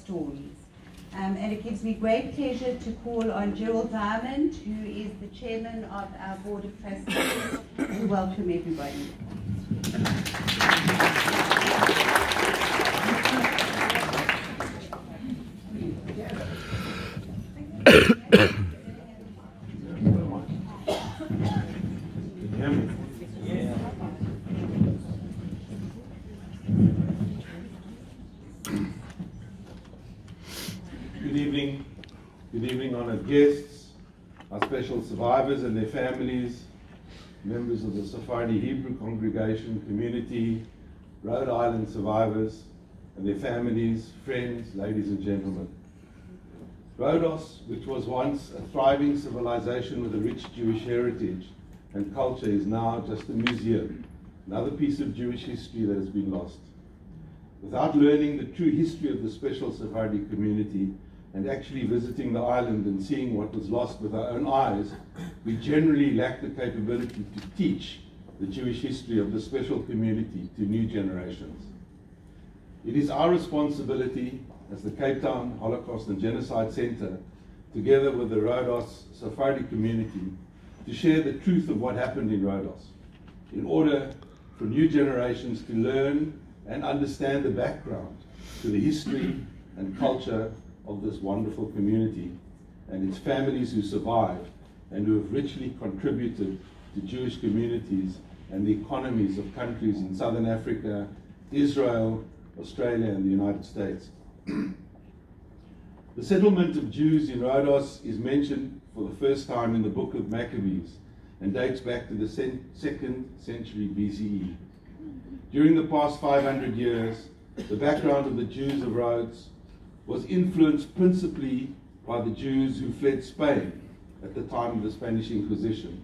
stories. And it gives me great pleasure to call on Gerald, who is the chairman of our Board of Trustees, to welcome everybody. Good evening, honoured guests, our special survivors and their families, members of the Sephardi Hebrew congregation, community, Rhode Island survivors and their families, friends, ladies and gentlemen. Rhodes, which was once a thriving civilization with a rich Jewish heritage and culture, is now just a museum, another piece of Jewish history that has been lost. Without learning the true history of the special Sephardi community and actually visiting the island and seeing what was lost with our own eyes, we generally lack the capability to teach the Jewish history of the special community to new generations. It is our responsibility as the Cape Town Holocaust and Genocide Center, together with the Rhodes Sephardi community, to share the truth of what happened in Rhodes, in order for new generations to learn and understand the background to the history and culture of this wonderful community and its families who survived and who have richly contributed to Jewish communities and the economies of countries in Southern Africa, Israel, Australia and the United States. The settlement of Jews in Rhodes is mentioned for the first time in the book of Maccabees and dates back to the 2nd century BCE. During the past 500 years, the background of the Jews of Rhodes was influenced principally by the Jews who fled Spain at the time of the Spanish Inquisition.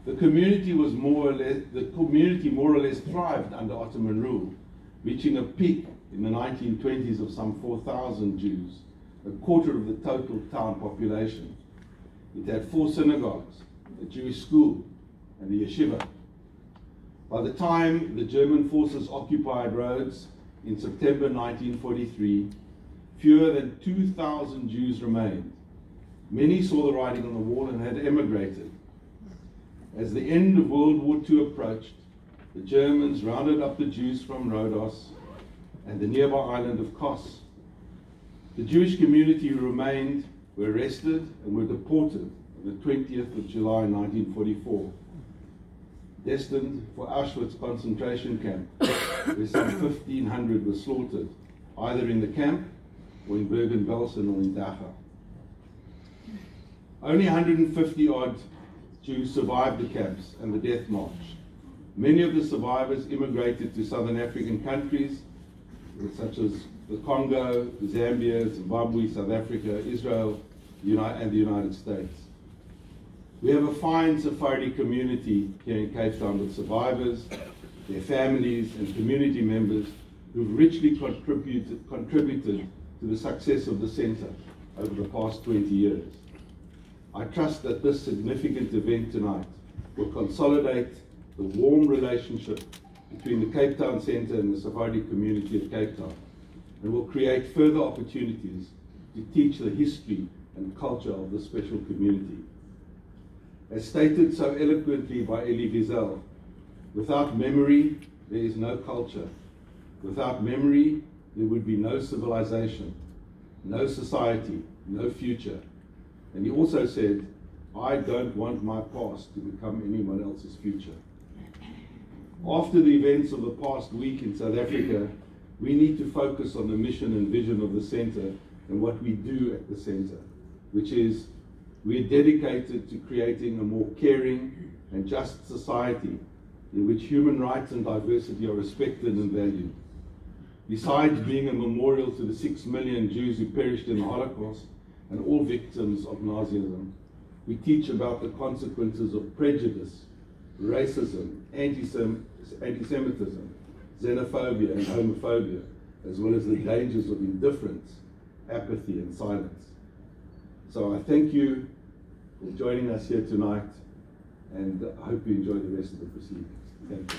The community more or less thrived under Ottoman rule, reaching a peak in the 1920s of some 4,000 Jews, a quarter of the total town population. It had 4 synagogues, a Jewish school, and a yeshiva. By the time the German forces occupied Rhodes in September 1943, fewer than 2,000 Jews remained. Many saw the writing on the wall and had emigrated. As the end of World War II approached, the Germans rounded up the Jews from Rhodes and the nearby island of Kos. The Jewish community who remained were arrested and were deported on the 20th of July 1944, destined for Auschwitz concentration camp, where some 1,500 were slaughtered, either in the camp or in Bergen-Belsen or in Dachau. Only 150 odd Jews survived the camps and the death march. Many of the survivors immigrated to southern African countries such as the Congo, Zambia, Zimbabwe, South Africa, Israel, and the United States. We have a fine Sephardi community here in Cape Town with survivors, their families and community members who've richly contributed to the success of the center over the past 20 years. I trust that this significant event tonight will consolidate the warm relationship between the Cape Town Center and the Sephardi community of Cape Town, and will create further opportunities to teach the history and culture of this special community. As stated so eloquently by Elie Wiesel, without memory, there is no culture. Without memory, there would be no civilization, no society, no future. And he also said, I don't want my past to become anyone else's future. After the events of the past week in South Africa, we need to focus on the mission and vision of the center and what we do at the center, which is we're dedicated to creating a more caring and just society in which human rights and diversity are respected and valued. Besides being a memorial to the 6 million Jews who perished in the Holocaust and all victims of Nazism, we teach about the consequences of prejudice, racism, anti-Semitism, xenophobia and homophobia, as well as the dangers of indifference, apathy and silence. So I thank you for joining us here tonight, and I hope you enjoy the rest of the proceedings. Thank you.